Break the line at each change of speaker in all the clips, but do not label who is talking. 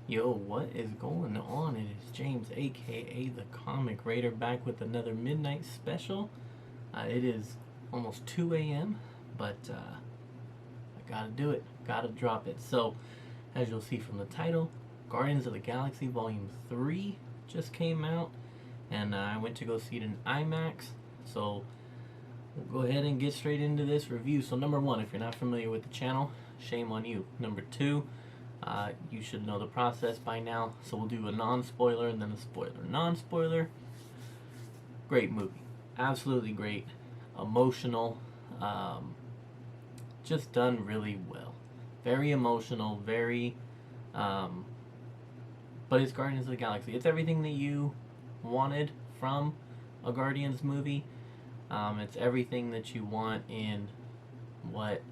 Yo, what is going on? It is James, aka the Comic Raider, back with another midnight special. It is almost 2 a.m., but I gotta do it, gotta drop it. So, as you'll see from the title, Guardians of the Galaxy Volume 3 just came out, and I went to go see it in IMAX. So, we'll go ahead and get straight into this review. So, number one, if you're not familiar with the channel, shame on you. Number two, you should know the process by now. So we'll do a non-spoiler and then a spoiler. Non-spoiler, great movie. Absolutely great. Emotional. Just done really well. Very emotional, very... Um, but it's Guardians of the Galaxy. It's everything that you wanted from a Guardians movie. It's everything that you want in what...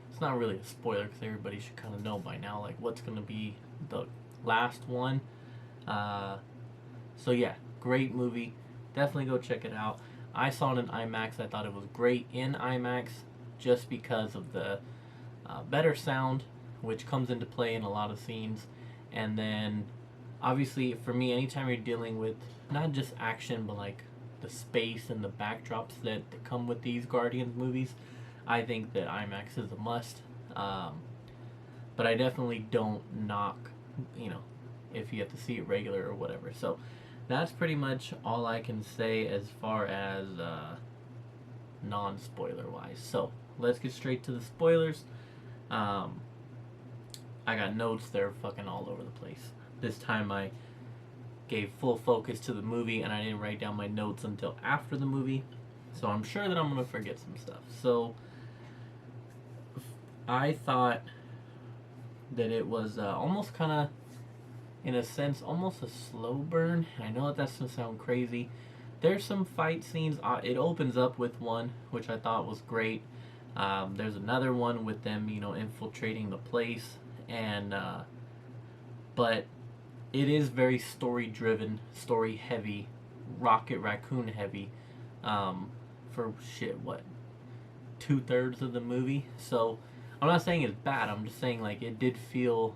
It's not really a spoiler because everybody should kind of know by now, like, what's going to be the last one. So yeah, great movie. Definitely go check it out. I saw it in IMAX. I thought it was great in IMAX just because of the better sound, which comes into play in a lot of scenes. And then, obviously, for me, anytime you're dealing with not just action, but like the space and the backdrops that come with these Guardians movies, I think that IMAX is a must. But I definitely don't knock, if you have to see it regular or whatever. So that's pretty much all I can say as far as non-spoiler wise. So let's get straight to the spoilers. I got notes, they're fucking all over the place. This time I gave full focus to the movie and I didn't write down my notes until after the movie. So I'm sure that I'm going to forget some stuff. So I thought that it was almost kind of, in a sense, almost a slow burn. I know that that's going to sound crazy. There's some fight scenes. It opens up with one, which I thought was great. There's another one with them, infiltrating the place. And, but it is very story driven, story heavy, Rocket Raccoon heavy. For shit, what? 2/3 of the movie. So I'm not saying it's bad. I'm just saying like it did feel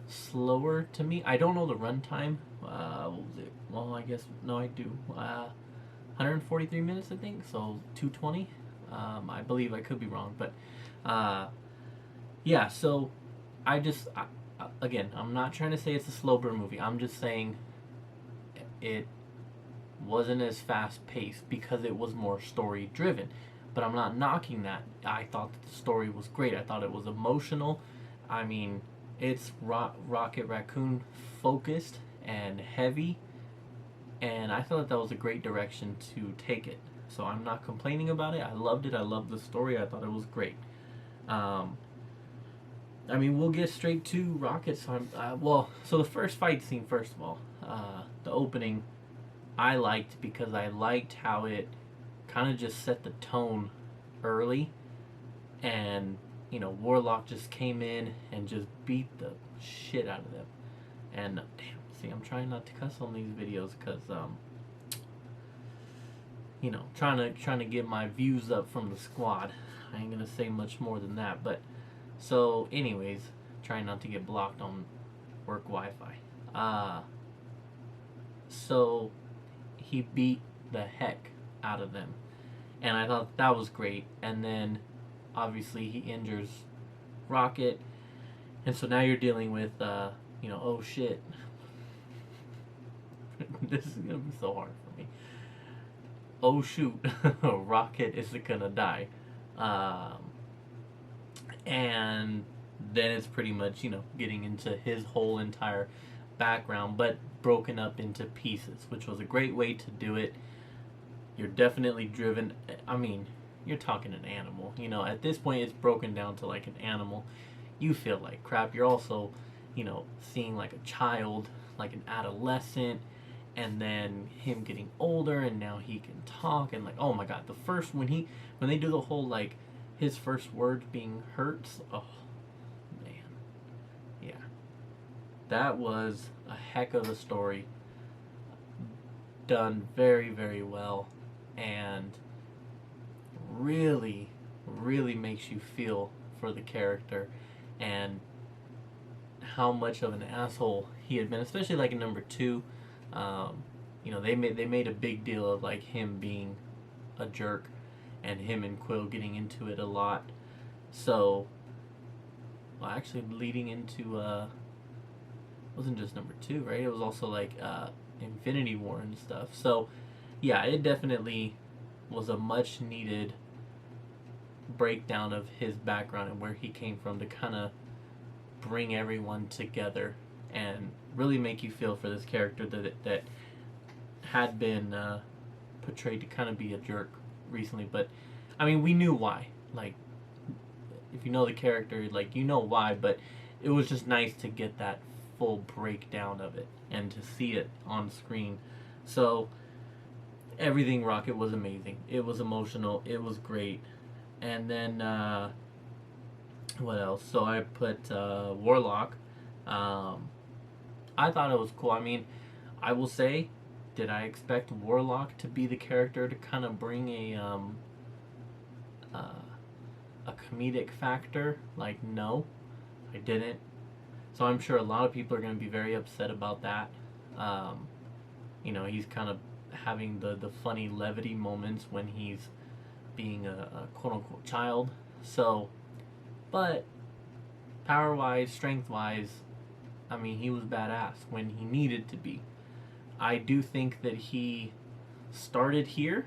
slower to me. I don't know the runtime. What was it? Well, I guess no, I do. 143 minutes, I think. So 220. I believe I could be wrong, but yeah. So again, I'm not trying to say it's a slow burn movie. I'm just saying it wasn't as fast paced because it was more story driven. But I'm not knocking that. I thought that the story was great. I thought it was emotional. I mean, it's Rocket Raccoon focused and heavy, and I thought that was a great direction to take it. So I'm not complaining about it. I loved it. I loved the story. I thought it was great. I mean, we'll get straight to Rocket. So so the first fight scene, first of all, the opening, I liked because I liked how it kind of just set the tone early, and Warlock just came in and just beat the shit out of them. And damn, see, I'm trying not to cuss on these videos because trying to get my views up from the squad. I ain't gonna say much more than that, but so anyways, trying not to get blocked on work Wi-Fi. So he beat the heck out of them, and I thought that was great. And then obviously he injures Rocket, and so now you're dealing with oh shit. This is gonna be so hard for me. Oh shoot, Rocket is gonna die. And then it's pretty much getting into his whole entire background, but broken up into pieces, which was a great way to do it. You're definitely driven. I mean, you're talking an animal. At this point, it's broken down to like an animal. You feel like crap. You're also, seeing like a child, like an adolescent, and then him getting older, and now he can talk, and like, oh my god, when they do the whole like his first word being hurts. Oh man, yeah, that was a heck of a story. Done very, very well, and really, really makes you feel for the character. And how much of an asshole he had been, especially like in number two. Um, they made a big deal of like him being a jerk, and him and Quill getting into it a lot. So, well, actually, leading into wasn't just number two, right? It was also like Infinity War and stuff. So, yeah, it definitely was a much needed breakdown of his background and where he came from to kind of bring everyone together and really make you feel for this character that had been portrayed to kind of be a jerk recently. But I mean, we knew why. Like, if you know the character, like, you know why. But it was just nice to get that full breakdown of it and to see it on screen. So everything Rocket was amazing. It was emotional. It was great. And then what else? So I put Warlock. I thought it was cool. I mean, I will say, did I expect Warlock to be the character to kind of bring a comedic factor? Like, no, I didn't. So I'm sure a lot of people are going to be very upset about that. He's kind of having the funny levity moments when he's being a quote unquote child. So, but power wise, strength wise, I mean, he was badass when he needed to be. I do think that he started here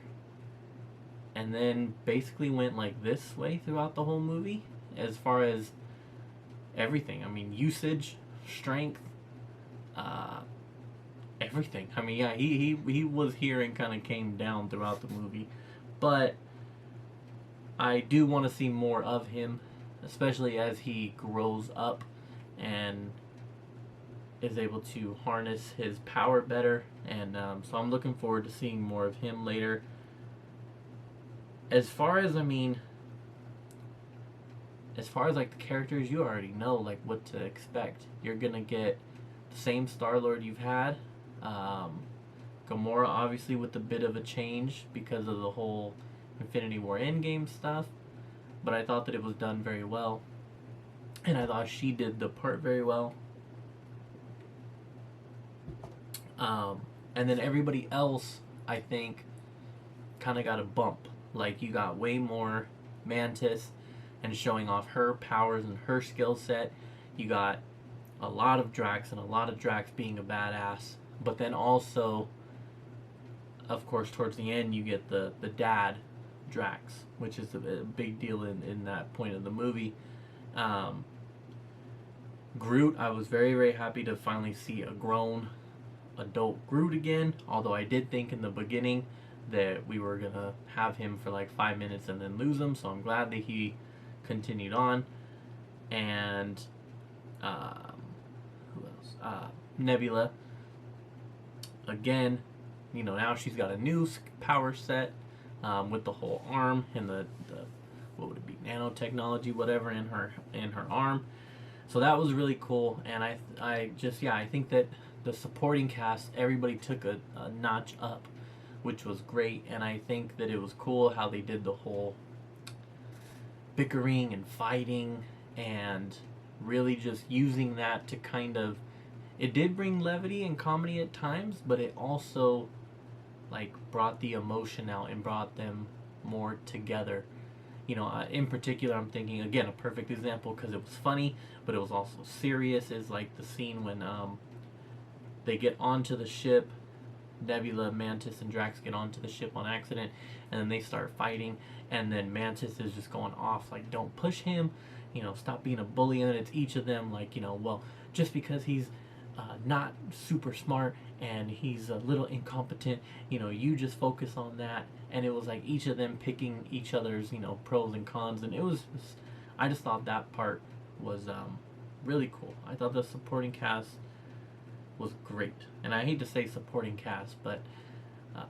and then basically went like this way throughout the whole movie as far as everything. I mean, usage, strength, everything. I mean, yeah, he was here and kind of came down throughout the movie. But I do want to see more of him, especially as he grows up and is able to harness his power better. And so I'm looking forward to seeing more of him later. As far as like the characters, you already know like what to expect. You're gonna get the same Star-Lord you've had. Gamora obviously with a bit of a change because of the whole Infinity War Endgame stuff, but I thought that it was done very well, and I thought she did the part very well. And then everybody else, I think, kind of got a bump. Like, you got way more Mantis and showing off her powers and her skill set. You got a lot of Drax and a lot of Drax being a badass. But then also, of course, towards the end, you get the dad Drax, which is a big deal in that point of the movie. Groot, I was very, very happy to finally see a grown adult Groot again, although I did think in the beginning that we were gonna have him for like 5 minutes and then lose him, so I'm glad that he continued on. And who else? Nebula, again, now she's got a new power set with the whole arm and the what would it be, nanotechnology, whatever, in her arm. So that was really cool, and I think that the supporting cast, everybody took a notch up, which was great. And I think that it was cool how they did the whole bickering and fighting and really just using that to kind of, it did bring levity and comedy at times, but it also like brought the emotion out and brought them more together. In particular, I'm thinking, again, a perfect example because it was funny, but it was also serious, is like the scene when they get onto the ship. Nebula, Mantis, and Drax get onto the ship on accident, and then they start fighting, and then Mantis is just going off like, don't push him, stop being a bully. And then it's each of them like, well, just because he's not super smart and he's a little incompetent, you just focus on that. And it was like each of them picking each other's pros and cons, and I just thought that part was really cool. I thought the supporting cast was great, and I hate to say supporting cast, but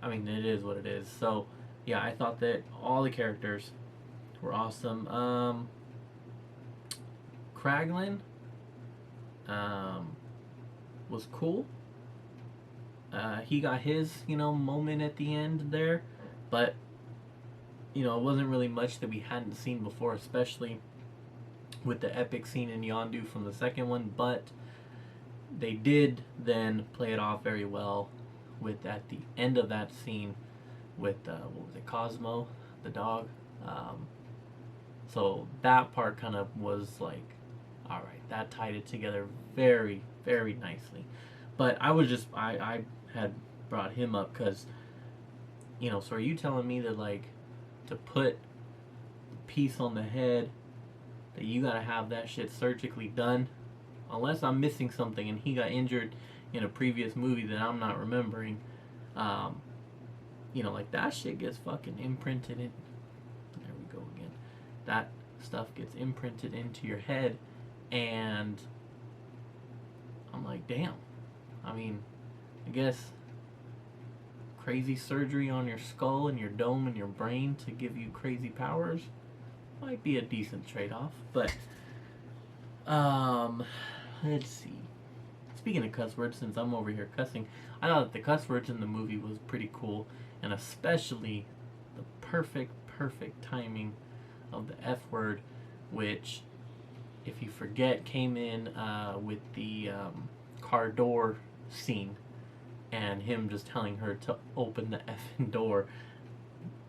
I mean, it is what it is. So yeah, I thought that all the characters were awesome. Kraglin was cool. He got his moment at the end there, but it wasn't really much that we hadn't seen before, especially with the epic scene in Yondu from the second one, but they did then play it off very well with at the end of that scene with what was it, Cosmo, the dog. Um, so that part kind of was like, all right, that tied it together very, very nicely. But I had brought him up because, so are you telling me that, like, to put a piece on the head, that you gotta have that shit surgically done? Unless I'm missing something and he got injured in a previous movie that I'm not remembering. Um, like that shit gets fucking imprinted in. There we go again. That stuff gets imprinted into your head, and I'm like, damn. I mean, I guess crazy surgery on your skull and your dome and your brain to give you crazy powers might be a decent trade-off. But let's see. Speaking of cuss words, since I'm over here cussing, I thought that the cuss words in the movie was pretty cool, and especially the perfect timing of the F word, which, if you forget, came in with the car door scene, and him just telling her to open the effing door.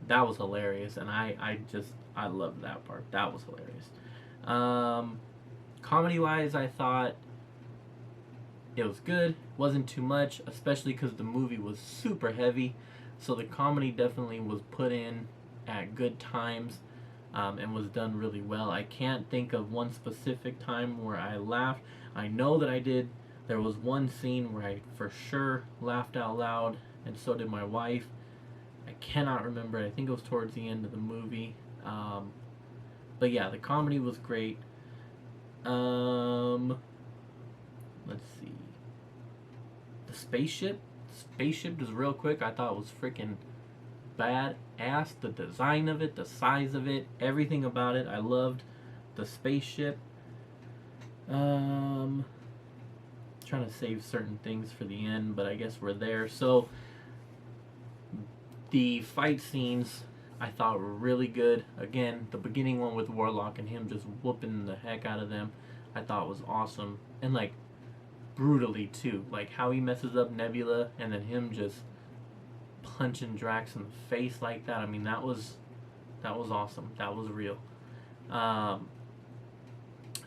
That was hilarious, and I loved that part. That was hilarious. Comedy-wise, I thought it was good. Wasn't too much, especially because the movie was super heavy. So the comedy definitely was put in at good times, and was done really well. I can't think of one specific time where I laughed. I know that I did. There was one scene where I for sure laughed out loud, and so did my wife. I cannot remember it. I think it was towards the end of the movie. But yeah, the comedy was great. Let's see. The spaceship. Just real quick, I thought it was freaking badass. The design of it, the size of it, everything about it. I loved the spaceship. Trying to save certain things for the end, but I guess we're there. So the fight scenes I thought were really good. Again, the beginning one with Warlock and him just whooping the heck out of them, I thought was awesome. And like brutally too. Like how he messes up Nebula and then him just punching Drax in the face like that. I mean, that was awesome. That was real.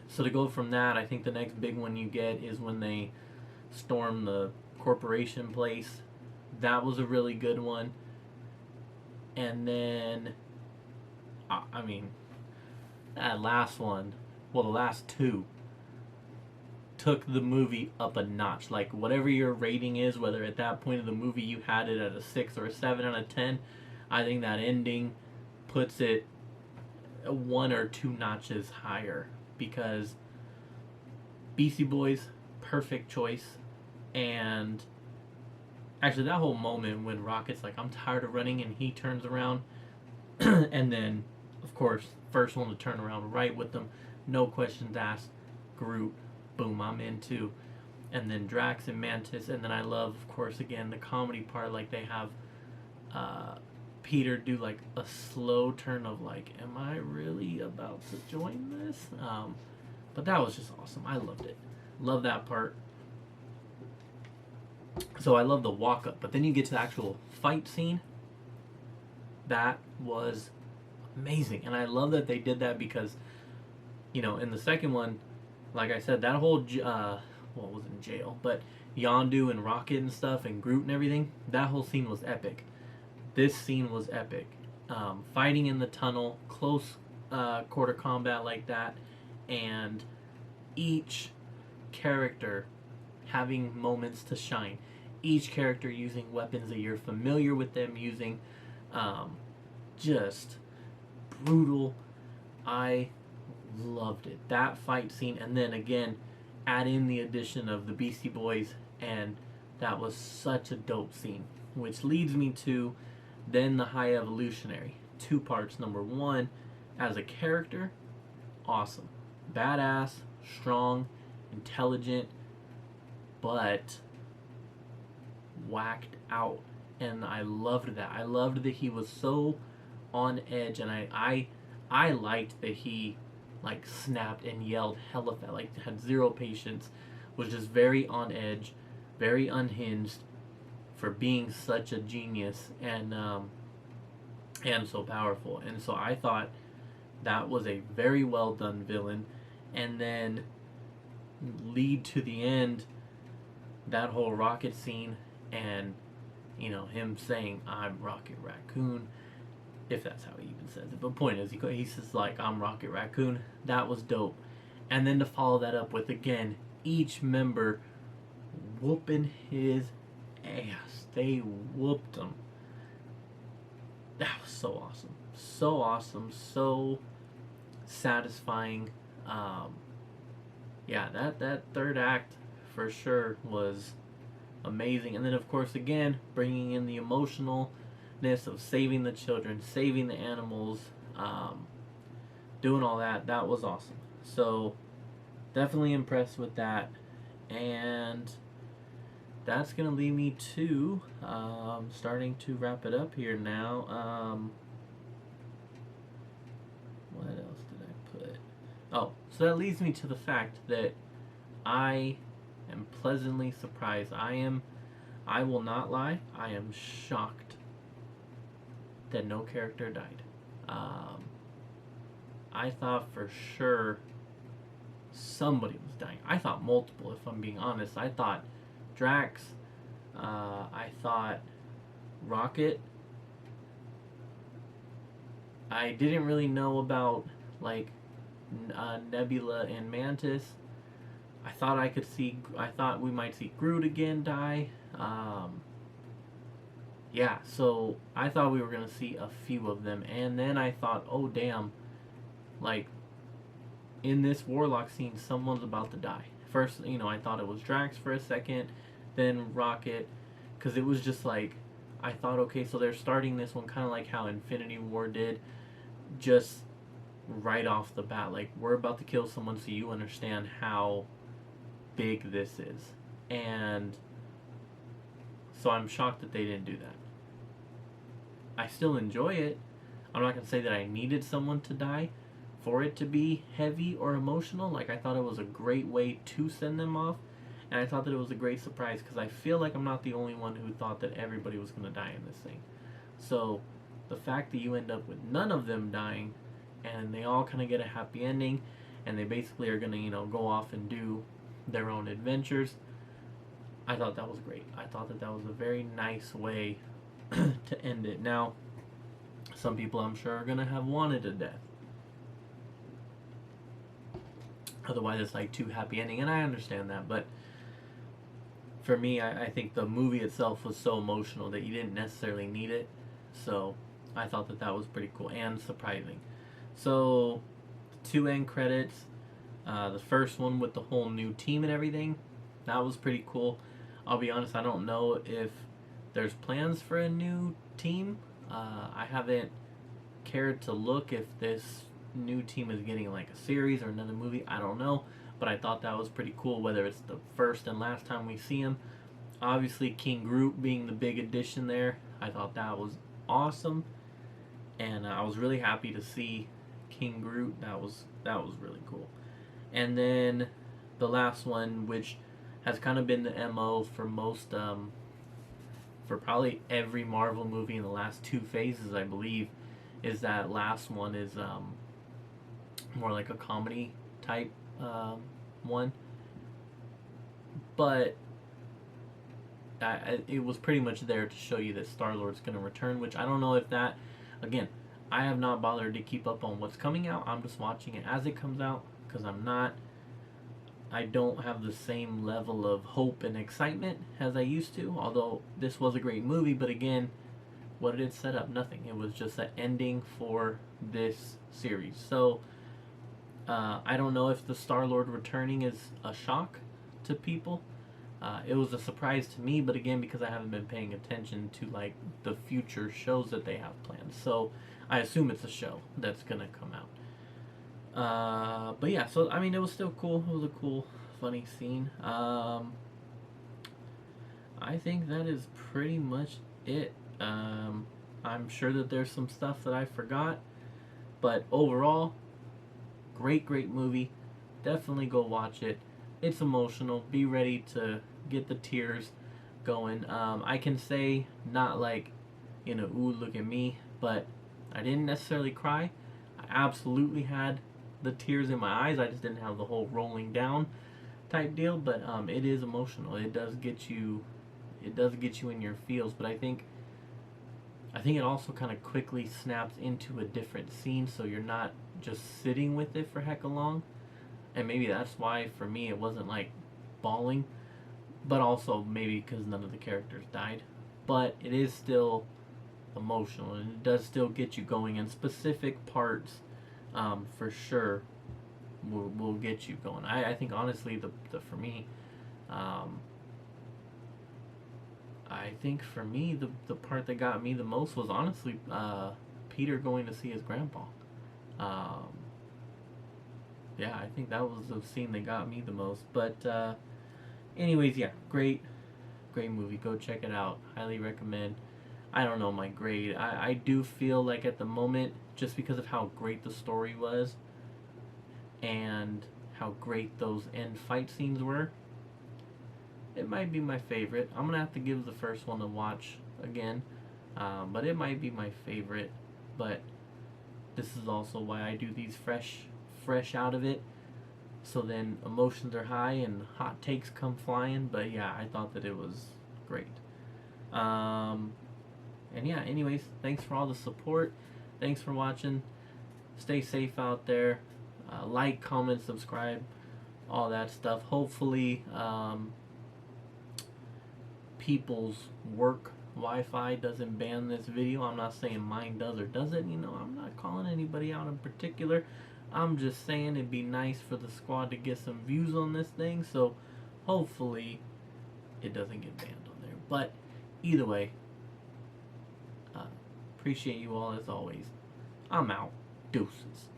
So to go from that, I think the next big one you get is when they storm the corporation place. That was a really good one. And then, I mean, that last one, well, the last two, took the movie up a notch. Like, whatever your rating is, whether at that point of the movie you had it at a 6 or a 7 out of 10, I think that ending puts it 1 or 2 notches higher. Because Beastie Boys, perfect choice. And actually, that whole moment when Rocket's like, I'm tired of running, and he turns around, and then, of course, first one to turn around right with them, no questions asked, Groot, boom, I'm in too. And then Drax and Mantis, and then I love, of course, again, the comedy part, like they have Peter do like a slow turn of like, am I really about to join this? But that was just awesome. I loved it. Love that part. So I love the walk up, but then you get to the actual fight scene. That was amazing, and I love that they did that because, in the second one, like I said, that whole well, it wasn't jail, but Yondu and Rocket and stuff and Groot and everything, that whole scene was epic. This scene was epic. Fighting in the tunnel, close quarter combat like that, and each character having moments to shine. Each character using weapons that you're familiar with them using. Just brutal. I loved it. That fight scene, and then again, add in the addition of the Beastie Boys, and that was such a dope scene. Which leads me to then the High Evolutionary. 2 parts. Number 1, as a character, awesome. Badass, strong, intelligent, but whacked out. And I loved that. I loved that he was so on edge, and I liked that he like snapped and yelled hella fast, like had zero patience, was just very on edge, very unhinged for being such a genius and so powerful. And so I thought that was a very well done villain. And then lead to the end, that whole rocket scene, and him saying I'm Rocket Raccoon, if that's how he even says it. But point is, he says like I'm Rocket Raccoon. That was dope. And then to follow that up with again each member whooping his ass. They whooped him. That was so awesome. So awesome. So satisfying. Yeah, that third act for sure was amazing. And then of course again bringing in the emotionalness of saving the children, saving the animals, doing all that. That was awesome. So definitely impressed with that. And that's gonna lead me to starting to wrap it up here now. What else did I put? Oh, so that leads me to the fact that I am pleasantly surprised. I will not lie, I am shocked that no character died. I thought for sure somebody was dying. I thought multiple, if I'm being honest. I thought Drax, I thought Rocket. I didn't really know about like Nebula and Mantis. I thought we might see Groot again die. Yeah, so I thought we were gonna see a few of them, and then I thought, oh damn, like in this Warlock scene, someone's about to die. First, I thought it was Drax for a second, then Rocket, because it was just like, I thought, okay, so they're starting this one kind of like how Infinity War did, just right off the bat, like we're about to kill someone so you understand how big this is. And so I'm shocked that they didn't do that. I still enjoy it. I'm not going to say that I needed someone to die for it to be heavy or emotional. Like, I thought it was a great way to send them off, and I thought that it was a great surprise because I feel like I'm not the only one who thought that everybody was going to die in this thing. So the fact that you end up with none of them dying and they all kind of get a happy ending and they basically are going to go off and do their own adventures, I thought that was great. I thought that was a very nice way to end it. Now, some people I'm sure are going to have wanted a death. Otherwise, it's like too happy ending, and I understand that. But for me, I think the movie itself was so emotional that you didn't necessarily need it. So I thought that was pretty cool and surprising. So, 2 end credits. The first one with the whole new team and everything, that was pretty cool. I'll be honest, I don't know if there's plans for a new team. I haven't cared to look if this new team is getting like a series or another movie. I don't know, but I thought that was pretty cool, whether it's the first and last time we see him. Obviously, King Groot being the big addition there, I thought that was awesome, and I was really happy to see King Groot. That was really cool. And then the last one, which has kind of been the MO for most, for probably every Marvel movie in the last 2 phases, I believe, is that last one is more like a comedy type one. But it was pretty much there to show you that Star-Lord's going to return, which I don't know if that, again, I have not bothered to keep up on what's coming out. I'm just watching it as it comes out because I don't have the same level of hope and excitement as I used to, although this was a great movie. But again, what did it set up? Nothing. It was just an ending for this series. So I don't know if the Star-Lord returning is a shock to people. It was a surprise to me, but again, because I haven't been paying attention to like the future shows that they have planned, so I assume it's a show that's gonna come out. But yeah, so I mean, it was still cool. It was a cool, funny scene. I think that is pretty much it. I'm sure that there's some stuff that I forgot, but overall, Great movie. Definitely go watch it. It's emotional. Be ready to get the tears going. I can say not like, ooh, look at me, but I didn't necessarily cry. I absolutely had the tears in my eyes. I just didn't have the whole rolling down type deal. But it is emotional. It does get you. It does get you in your feels. But I think it also kind of quickly snaps into a different scene, so you're not just sitting with it for hecka long. And maybe that's why for me it wasn't like bawling, but also maybe because none of the characters died. But it is still emotional, and it does still get you going. And specific parts, for sure, will get you going. I think honestly, the for me, um, I think for me the part that got me the most was honestly Peter going to see his grandpa. Um, yeah, I think that was the scene that got me the most. But anyways, yeah, great movie. Go check it out. Highly recommend. I don't know my grade. I do feel like at the moment, just because of how great the story was and how great those end fight scenes were, it might be my favorite. I'm gonna have to give the first one a watch again, but it might be my favorite. But this is also why I do these fresh out of it. So then emotions are high and hot takes come flying. But yeah, I thought that it was great. Um, and yeah, anyways, thanks for all the support. Thanks for watching. Stay safe out there. Like, comment, subscribe, all that stuff. Hopefully, people's work Wi-Fi doesn't ban this video. I'm not saying mine does or doesn't. I'm not calling anybody out in particular. I'm just saying it'd be nice for the squad to get some views on this thing. So hopefully it doesn't get banned on there. But either way, appreciate you all as always. I'm out. Deuces.